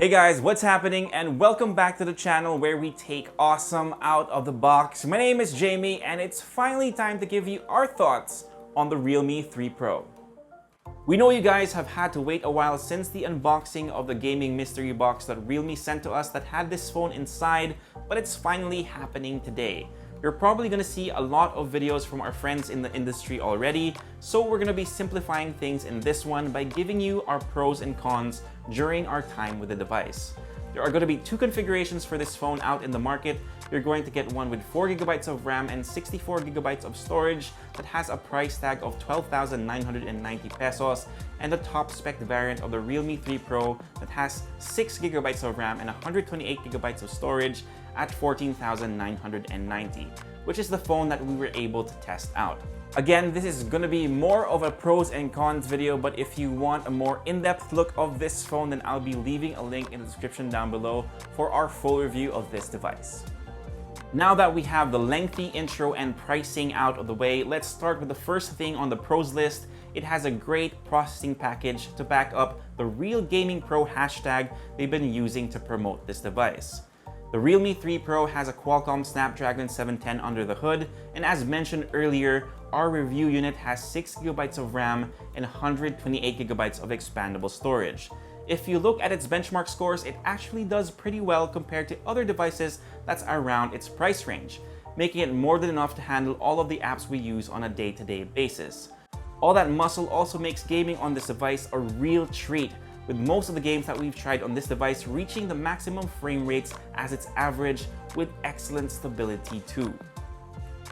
Hey guys, what's happening? And welcome back to the channel where we take awesome out of the box. My name is Jamie and it's finally time to give you our thoughts on the Realme 3 Pro. We know you guys have had to wait a while since the unboxing of the gaming mystery box that Realme sent to us that had this phone inside, but it's finally happening today. You're probably going to see a lot of videos from our friends in the industry already, so we're going to be simplifying things in this one by giving you our pros and cons during our time with the device. There are going to be two configurations for this phone out in the market. You're going to get one with 4GB of RAM and 64GB of storage that has a price tag of 12,990 pesos, and the top spec variant of the Realme 3 Pro that has 6GB of RAM and 128GB of storage at 14,990, which is the phone that we were able to test out. Again, this is going to be more of a pros and cons video, but if you want a more in-depth look of this phone, then I'll be leaving a link in the description down below for our full review of this device. Now that we have the lengthy intro and pricing out of the way, let's start with the first thing on the pros list. It has a great processing package to back up the Real Gaming Pro hashtag they've been using to promote this device. The Realme 3 Pro has a Qualcomm Snapdragon 710 under the hood, and as mentioned earlier, our review unit has 6GB of RAM and 128GB of expandable storage. If you look at its benchmark scores, it actually does pretty well compared to other devices that's around its price range, making it more than enough to handle all of the apps we use on a day-to-day basis. All that muscle also makes gaming on this device a real treat, with most of the games that we've tried on this device reaching the maximum frame rates as its average, with excellent stability too.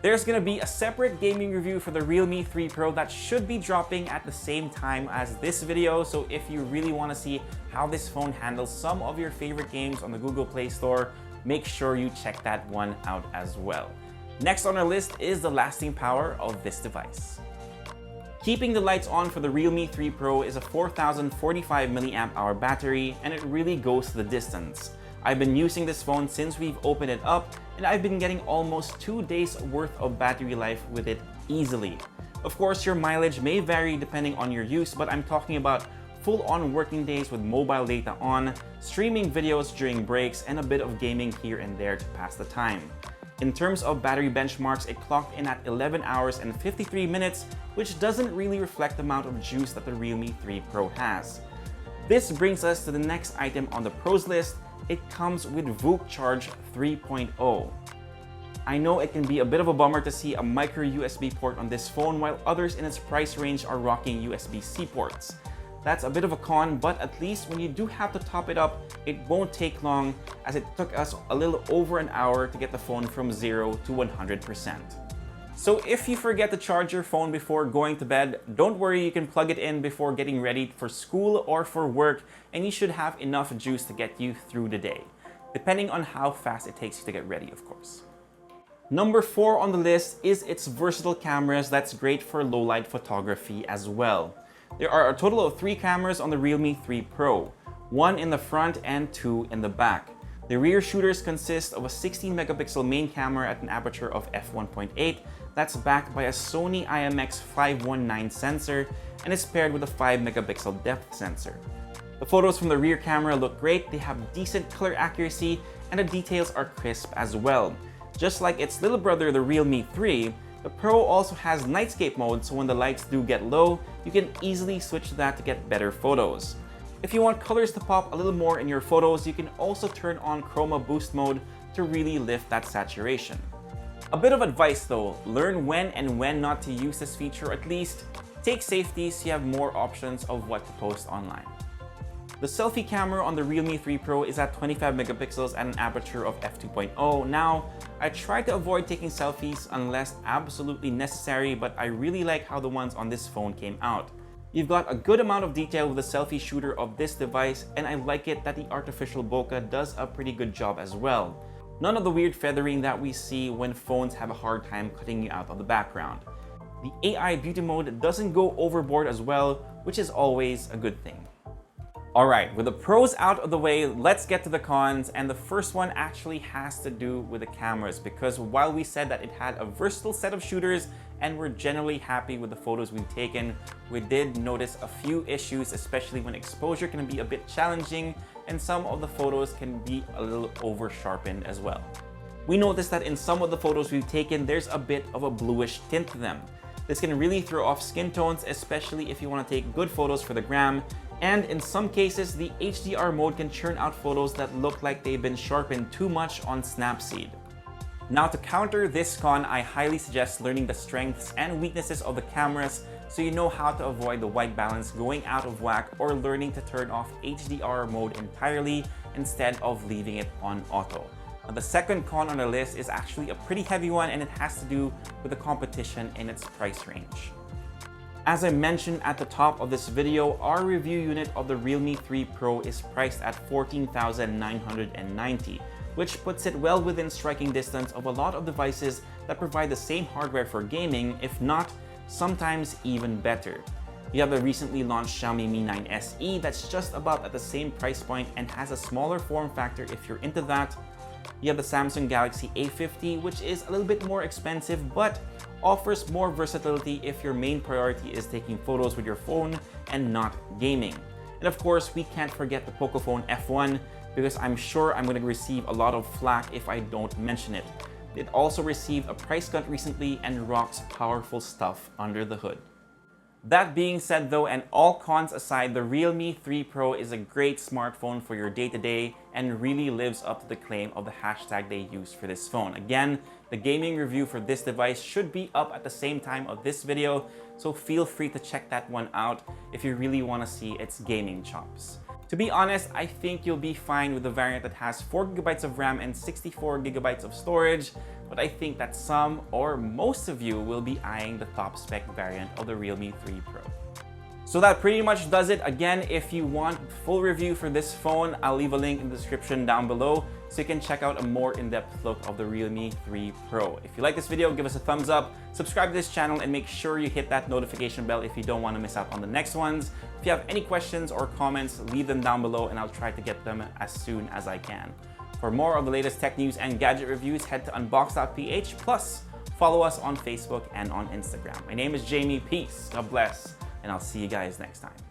There's going to be a separate gaming review for the Realme 3 Pro that should be dropping at the same time as this video, so if you really want to see how this phone handles some of your favorite games on the Google Play Store, make sure you check that one out as well. Next on our list is the lasting power of this device. Keeping the lights on for the Realme 3 Pro is a 4045 mAh battery, and it really goes the distance. I've been using this phone since we've opened it up, and I've been getting almost 2 days worth of battery life with it easily. Of course, your mileage may vary depending on your use, but I'm talking about full-on working days with mobile data on, streaming videos during breaks, and a bit of gaming here and there to pass the time. In terms of battery benchmarks, it clocked in at 11 hours and 53 minutes, which doesn't really reflect the amount of juice that the Realme 3 Pro has. This brings us to the next item on the pros list. It comes with VOOC Charge 3.0. I know it can be a bit of a bummer to see a micro USB port on this phone, while others in its price range are rocking USB-C ports. That's a bit of a con, but at least when you do have to top it up, it won't take long, as it took us a little over an hour to get the phone from 0 to 100%. So if you forget to charge your phone before going to bed, don't worry, you can plug it in before getting ready for school or for work, and you should have enough juice to get you through the day, depending on how fast it takes you to get ready, of course. Number 4 on the list is its versatile cameras that's great for low-light photography as well. There are a total of 3 cameras on the Realme 3 Pro, 1 in the front and 2 in the back. The rear shooters consist of a 16-megapixel main camera at an aperture of f1.8 that's backed by a Sony IMX 519 sensor and is paired with a 5-megapixel depth sensor. The photos from the rear camera look great, they have decent color accuracy, and the details are crisp as well. Just like its little brother, the Realme 3, the Pro also has Nightscape mode, so when the lights do get low, you can easily switch to that to get better photos. If you want colors to pop a little more in your photos, you can also turn on Chroma Boost mode to really lift that saturation. A bit of advice though, learn when and when not to use this feature, or at least take safety so you have more options of what to post online. The selfie camera on the Realme 3 Pro is at 25 megapixels and an aperture of f2.0. Now, I try to avoid taking selfies unless absolutely necessary, but I really like how the ones on this phone came out. You've got a good amount of detail with the selfie shooter of this device, and I like it that the artificial bokeh does a pretty good job as well. None of the weird feathering that we see when phones have a hard time cutting you out of the background. The AI beauty mode doesn't go overboard as well, which is always a good thing. Alright, with the pros out of the way, let's get to the cons, and the first one actually has to do with the cameras, because while we said that it had a versatile set of shooters and we're generally happy with the photos we've taken, we did notice a few issues, especially when exposure can be a bit challenging and some of the photos can be a little over sharpened as well. We noticed that in some of the photos we've taken, there's a bit of a bluish tint to them. This can really throw off skin tones, especially if you want to take good photos for the gram, and in some cases, the HDR mode can churn out photos that look like they've been sharpened too much on Snapseed. Now, to counter this con, I highly suggest learning the strengths and weaknesses of the cameras so you know how to avoid the white balance going out of whack, or learning to turn off HDR mode entirely instead of leaving it on auto. Now, the second con on the list is actually a pretty heavy one, and it has to do with the competition in its price range. As I mentioned at the top of this video, our review unit of the Realme 3 Pro is priced at $14,990, which puts it well within striking distance of a lot of devices that provide the same hardware for gaming, if not, sometimes even better. You have the recently launched Xiaomi Mi 9 SE that's just about at the same price point and has a smaller form factor if you're into that. You have the Samsung Galaxy A50, which is a little bit more expensive but offers more versatility if your main priority is taking photos with your phone and not gaming. And of course, we can't forget the Pocophone F1, because I'm sure I'm going to receive a lot of flack if I don't mention it. It also received a price cut recently and rocks powerful stuff under the hood. That being said though, and all cons aside, the Realme 3 Pro is a great smartphone for your day-to-day and really lives up to the claim of the hashtag they used for this phone. Again, the gaming review for this device should be up at the same time of this video, so feel free to check that one out if you really want to see its gaming chops. To be honest, I think you'll be fine with the variant that has 4GB of RAM and 64GB of storage, but I think that some or most of you will be eyeing the top spec variant of the Realme 3 Pro. So that pretty much does it. Again, if you want full review for this phone, I'll leave a link in the description down below so you can check out a more in-depth look of the Realme 3 Pro. If you like this video, give us a thumbs up, subscribe to this channel, and make sure you hit that notification bell if you don't want to miss out on the next ones. If you have any questions or comments, leave them down below and I'll try to get them as soon as I can. For more of the latest tech news and gadget reviews, head to unbox.ph, plus follow us on Facebook and on Instagram. My name is Jamie. Peace, God bless, and I'll see you guys next time.